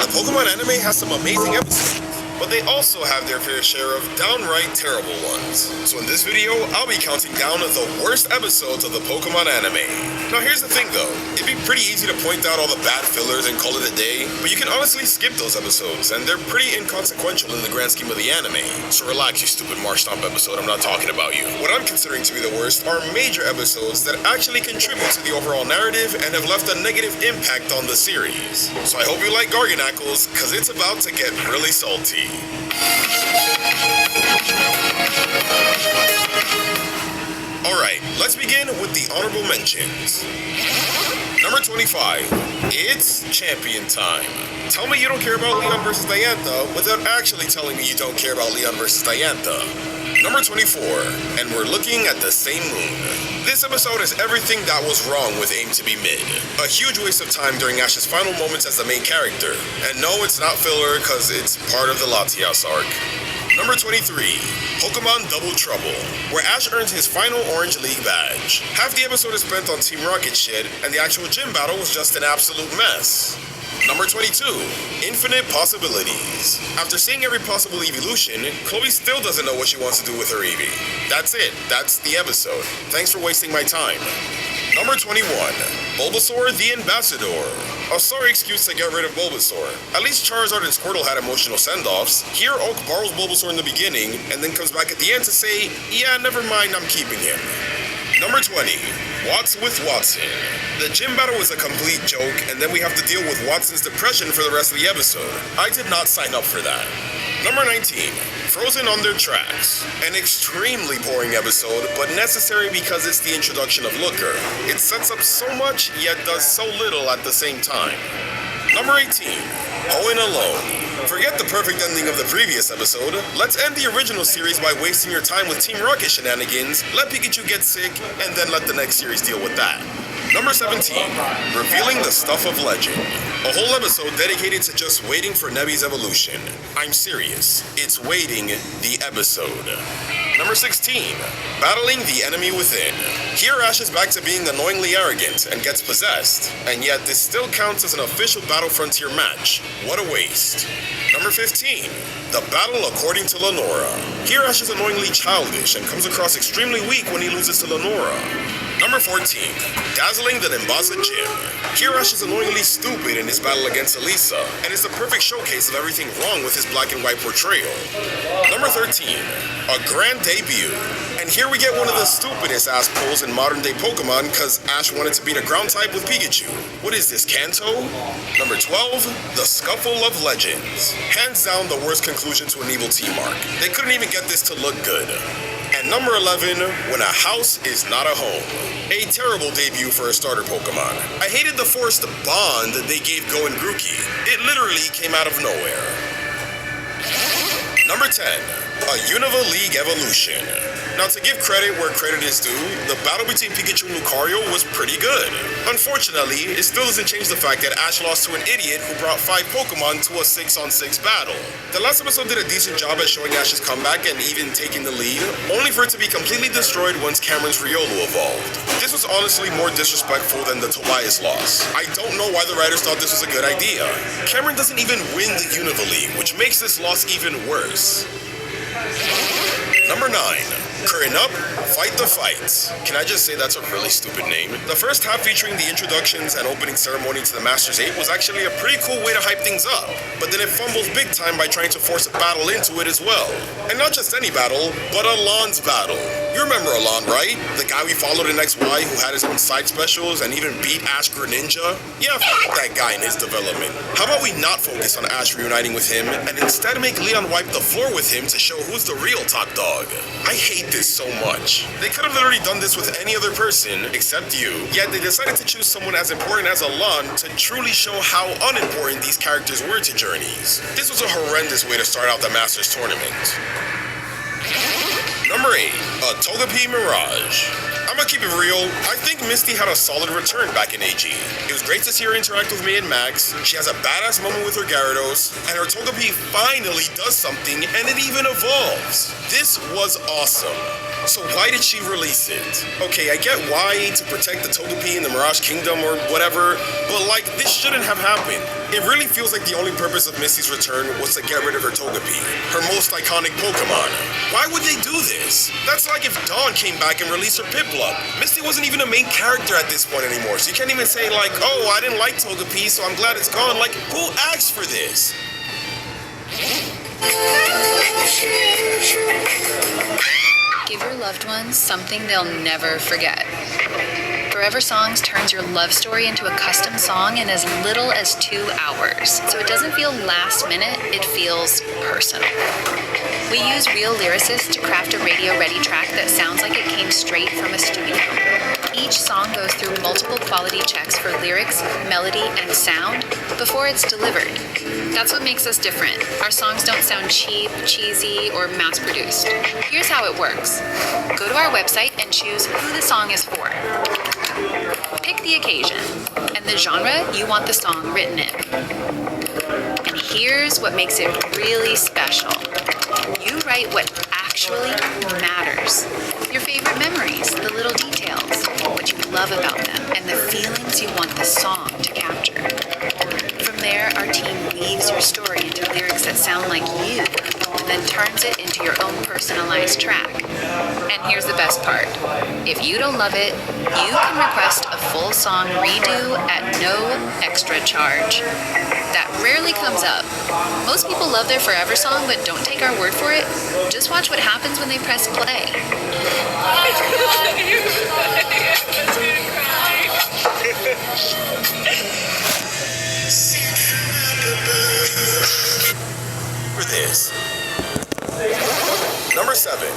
Pokemon anime has some amazing episodes, but they also have their fair share of downright terrible ones. So in this video, I'll be counting down the worst episodes of the Pokemon anime. Now here's the thing though, it'd be pretty easy to point out all the bad fillers and call it a day, but you can honestly skip those episodes, and they're pretty inconsequential in the grand scheme of the anime. So relax, you stupid Marshtomp episode, I'm not talking about you. What I'm considering to be the worst are major episodes that actually contribute to the overall narrative and have left a negative impact on the series. So I hope you like Garganacls, cause it's about to get really salty. Alright, let's begin with the honorable mentions. Number 25, it's champion time. Tell me you don't care about Leon vs. Diantha without actually telling me you don't care about Leon vs. Diantha. Number 24, and we're looking at the same moon. This episode is everything that was wrong with Aim to be Mid. A huge waste of time during Ash's final moments as the main character. And no, it's not filler because it's part of the Latias arc. Number 23, Pokemon Double Trouble, where Ash earns his final Orange League badge. Half the episode is spent on Team Rocket shit, and the actual gym battle was just an absolute mess. Number 22, Infinite Possibilities. After seeing every possible evolution, Chloe still doesn't know what she wants to do with her Eevee. That's it. That's the episode. Thanks for wasting my time. Number 21, Bulbasaur the Ambassador. A sorry excuse to get rid of Bulbasaur. At least Charizard and Squirtle had emotional send-offs. Here, Oak borrows Bulbasaur in the beginning, and then comes back at the end to say, yeah, never mind, I'm keeping him. Number 20, Watts with Watson. The gym battle was a complete joke, and then we have to deal with Watson's depression for the rest of the episode. I did not sign up for that. Number 19, Frozen on Their Tracks. An extremely boring episode, but necessary because it's the introduction of Looker. It sets up so much, yet does so little at the same time. Number 18, Hoenn Alone. Forget the perfect ending of the previous episode. Let's end the original series by wasting your time with Team Rocket shenanigans, let Pikachu get sick, and then let the next series deal with that. Number 17, Revealing the Stuff of Legend. A whole episode dedicated to just waiting for Nebby's evolution. I'm serious, it's waiting the episode. Number 16, Battling the Enemy Within. Here Ash is back to being annoyingly arrogant and gets possessed, and yet this still counts as an official Battle Frontier match. What a waste. Number 15, The Battle According to Lenora. Here Ash is annoyingly childish and comes across extremely weak when he loses to Lenora. Number 14, Dazzling the Nimbasa Gym. Here Ash is annoyingly stupid in his battle against Elisa, and is the perfect showcase of everything wrong with his black and white portrayal. Number 13, A Grand Debut. And here we get one of the stupidest ass pulls in modern day Pokemon cause Ash wanted to beat a ground type with Pikachu. What is this, Kanto? Number 12, The Scuffle of Legends. Hands down the worst conclusion to an evil team arc. They couldn't even get this to look good. And number 11, When a House is Not a Home. A terrible debut for a starter Pokemon. I hated the forced bond that they gave Go and Grookey. It literally came out of nowhere. Number 10, A Unova League Evolution. Now to give credit where credit is due, the battle between Pikachu and Lucario was pretty good. Unfortunately, it still doesn't change the fact that Ash lost to an idiot who brought 5 Pokemon to a 6-on-6 battle. The last episode did a decent job at showing Ash's comeback and even taking the lead, only for it to be completely destroyed once Cameron's Riolu evolved. This was honestly more disrespectful than the Tobias loss. I don't know why the writers thought this was a good idea. Cameron doesn't even win the Unova League, which makes this loss even worse. Number 9, Current Up, Fight the Fights. Can I just say that's a really stupid name? The first half featuring the introductions and opening ceremony to the Masters 8 was actually a pretty cool way to hype things up, but then it fumbles big time by trying to force a battle into it as well. And not just any battle, but Alon's battle. You remember Alon, right? The guy we followed in XY who had his own side specials and even beat Ash Greninja? Yeah, f*** that guy in his development. How about we not focus on Ash reuniting with him and instead make Leon wipe the floor with him to show who's the real top dog? I hate this so much. They could have literally done this with any other person except you, yet they decided to choose someone as important as Alon to truly show how unimportant these characters were to Journeys. This was a horrendous way to start out the Masters tournament. Number 8, A Togepi Mirage. I'ma keep it real, I think Misty had a solid return back in AG. It was great to see her interact with May and Max, she has a badass moment with her Gyarados, and her Togepi finally does something and it even evolves. This was awesome. So why did she release it? Okay, I get why, to protect the Togepi in the Mirage Kingdom or whatever, but like, this shouldn't have happened. It really feels like the only purpose of Misty's return was to get rid of her Togepi, her most iconic Pokemon. Why would they do this? That's like if Dawn came back and released her Piplup. Misty wasn't even a main character at this point anymore, so you can't even say like, oh, I didn't like Togepi, so I'm glad it's gone. Like, who asked for this? Give your loved ones something they'll never forget. Forever Songs turns your love story into a custom song in as little as 2 hours. So it doesn't feel last minute, it feels personal. We use real lyricists to craft a radio-ready track that sounds like it came straight from a studio. Each song goes through multiple quality checks for lyrics, melody, and sound before it's delivered. That's what makes us different. Our songs don't sound cheap, cheesy, or mass-produced. Here's how it works. Go to our website and choose who the song is for. Pick the occasion and the genre you want the song written in. And here's what makes it really special. You write what actually matters. Your favorite memories, the little details, what you love about them, and the feelings you want the song to capture. From there, our team weaves your story into lyrics that sound like you, and then turns it into your own personalized track. And here's the best part. If you don't love it, you can request a full song redo at no extra charge. That rarely comes up. Most people love their Forever Song, but don't take our word for it. Just watch what happens when they press play. For this. Number 7.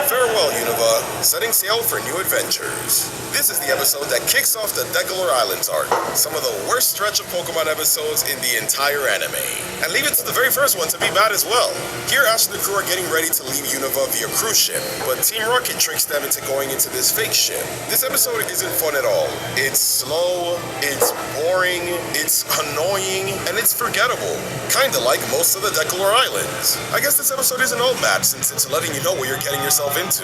Farewell, Unova. Setting sail for new adventures. This is the episode that kicks off the Decolor Islands arc, some of the worst stretch of Pokemon episodes in the entire anime. And leave it to the very first one to be bad as well. Here, Ash and the crew are getting ready to leave Unova via cruise ship, but Team Rocket tricks them into going into this fake ship. This episode isn't fun at all. It's slow, it's boring, it's annoying, and it's forgettable. Kinda like most of the Decolor Islands. I guess this episode isn't all bad since it's letting you know what you're getting yourself into.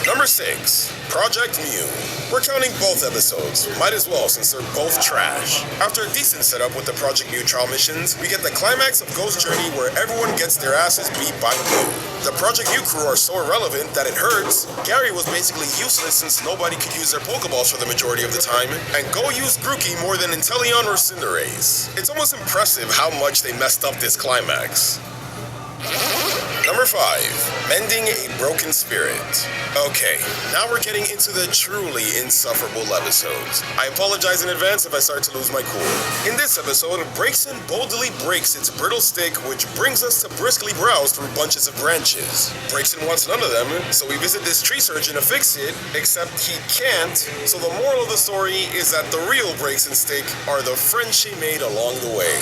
Number 6. Project Mew. We're counting both episodes. Might as well since they're both trash. After a decent setup with the Project Mew trial missions, we get the climax of Ghost Journey where everyone gets their asses beat by Mew. The Project Mew crew are so irrelevant that it hurts. Gary was basically useless since nobody could use their Pokeballs for the majority of the time, and Go used Grookey more than Inteleon or Cinderace. It's almost impressive how much they messed up this climax. Number 5. Mending a Broken Spirit. Okay, now we're getting into the truly insufferable episodes. I apologize in advance if I start to lose my cool. In this episode, Braixen boldly breaks its brittle stick, which brings us to briskly browse through bunches of branches. Braixen wants none of them, so we visit this tree surgeon to fix it, except he can't, so the moral of the story is that the real Braixen stick are the friends she made along the way.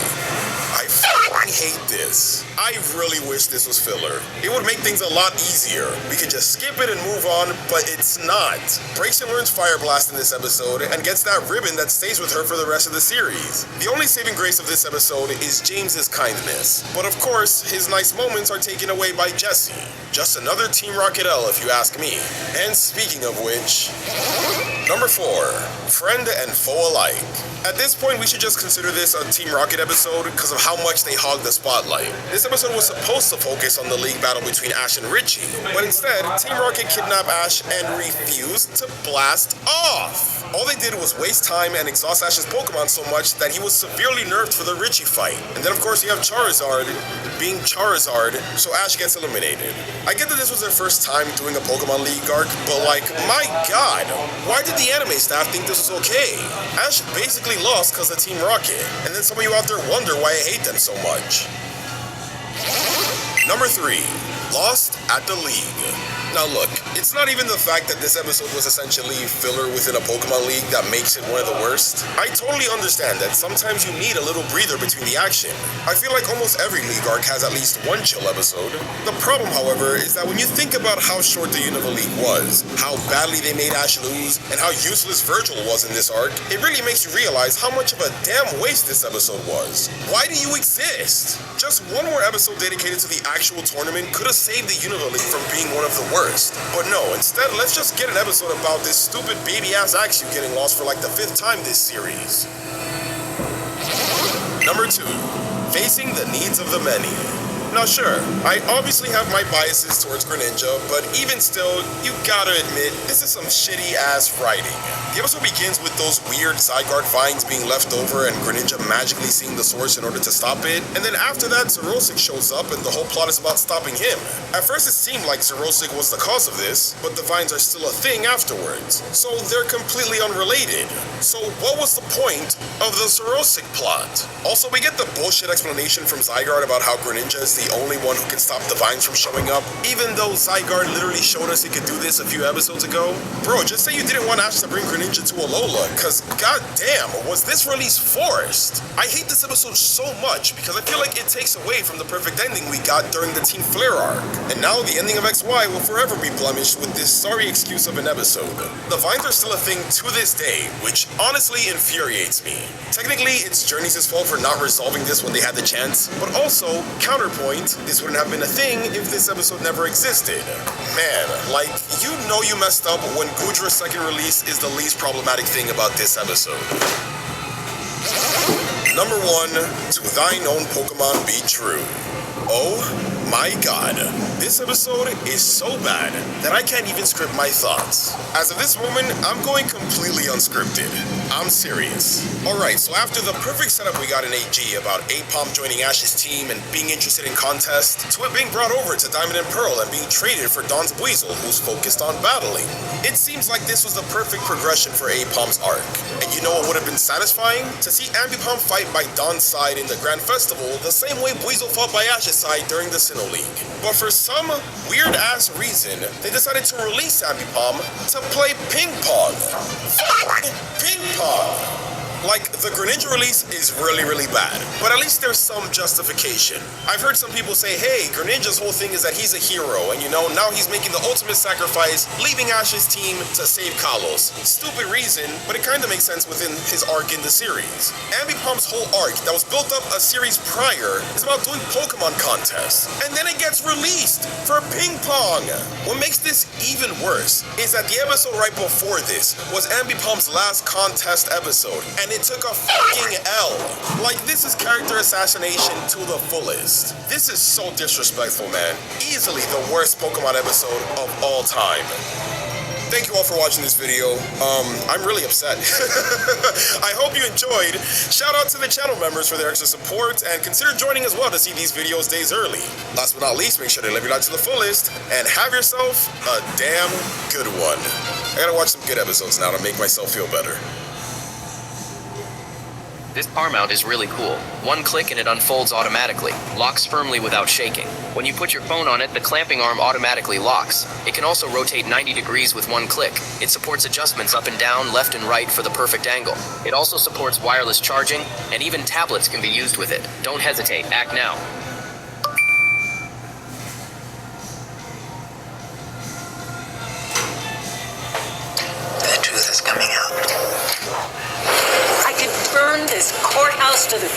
I fucking hate this. I really wish this was filler. It would make things a lot easier. We could just skip it and move on, but it's not. Braixen learns Fire Blast in this episode and gets that ribbon that stays with her for the rest of the series. The only saving grace of this episode is James's kindness. But of course, his nice moments are taken away by Jessie. Just another Team Rocket L if you ask me. And speaking of which... Number 4. Friend and Foe Alike. At this point, we should just consider this a Team Rocket episode because of how much they hog the spotlight. This episode was supposed to focus on the league battle between Ash and Richie, but instead, Team Rocket kidnapped Ash and refused to blast off. All they did was waste time and exhaust Ash's Pokemon so much that he was severely nerfed for the Richie fight. And then of course you have Charizard being Charizard, so Ash gets eliminated. I get that this was their first time doing a Pokemon League arc, but like, my god, why did the anime staff think this was okay? Ash basically lost because of Team Rocket, and then some of you out there wonder why I hate them so much. Number 3. Lost at the League. Now look, it's not even the fact that this episode was essentially filler within a Pokemon League that makes it one of the worst. I totally understand that sometimes you need a little breather between the action. I feel like almost every League arc has at least one chill episode. The problem, however, is that when you think about how short the Unova League was, how badly they made Ash lose, and how useless Virgil was in this arc, it really makes you realize how much of a damn waste this episode was. Why do you exist? Just one more episode dedicated to the actual tournament could have saved the Unova League from being one of the worst. But no, instead, let's just get an episode about this stupid baby-ass Axew getting lost for like the 5th time this series. Number 2. Facing the needs of the many. Now sure, I obviously have my biases towards Greninja, but even still, you gotta admit, this is some shitty-ass writing. The episode begins with those weird Zygarde vines being left over and Greninja magically seeing the source in order to stop it, and then after that, Xerosic shows up and the whole plot is about stopping him. At first it seemed like Xerosic was the cause of this, but the vines are still a thing afterwards, so they're completely unrelated. So what was the point of the Xerosic plot? Also, we get the bullshit explanation from Zygarde about how Greninja is the only one who can stop the vines from showing up, even though Zygarde literally showed us he could do this a few episodes ago. Bro, just say you didn't want Ash to bring Greninja to Alola, cause goddamn, was this release forced? I hate this episode so much because I feel like it takes away from the perfect ending we got during the Team Flare arc. And now the ending of XY will forever be blemished with this sorry excuse of an episode. The vines are still a thing to this day, which honestly infuriates me. Technically, it's Journey's fault for not resolving this when they had the chance, but also, counterpoint, this wouldn't have been a thing if this episode never existed. Man, like, you know you messed up when Goodra's second release is the least problematic thing about this episode. Number 1, to thine own Pokemon be true. Oh my god, this episode is so bad that I can't even script my thoughts. As of this moment, I'm going completely unscripted. I'm serious. Alright, so after the perfect setup we got in AG about Aipom joining Ash's team and being interested in contest, to it being brought over to Diamond and Pearl and being traded for Don's Buizel, who's focused on battling. It seems like this was the perfect progression for Aipom's arc. And you know what would have been satisfying? To see Ambipom fight by Don's side in the Grand Festival the same way Buizel fought by Ash's side during the Sinnoh League. But for some weird-ass reason, they decided to release Ambipom to play ping pong. Ping pong! Like, the Greninja release is really bad, but at least there's some justification. I've heard some people say, hey, Greninja's whole thing is that he's a hero, and you know, now he's making the ultimate sacrifice, leaving Ash's team to save Kalos. Stupid reason, but it kinda makes sense within his arc in the series. Ambipom's whole arc that was built up a series prior is about doing Pokemon contests, and then it gets released for ping pong. What makes this even worse is that the episode right before this was Ambipom's last contest episode, and it took a fucking L. Like, this is character assassination to the fullest. This is so disrespectful, man. Easily the worst Pokemon episode of all time. Thank you all for watching this video. I'm really upset. I hope you enjoyed. Shout out to the channel members for their extra support, and consider joining as well to see these videos days early. Last but not least, make sure to live your life to the fullest, and have yourself a damn good one. I gotta watch some good episodes now to make myself feel better. This car mount is really cool. One click and it unfolds automatically, locks firmly without shaking. When you put your phone on it, the clamping arm automatically locks. It can also rotate 90 degrees with one click. It supports adjustments up and down, left and right for the perfect angle. It also supports wireless charging, and even tablets can be used with it. Don't hesitate, act now. The truth is coming out. I could burn this courthouse to the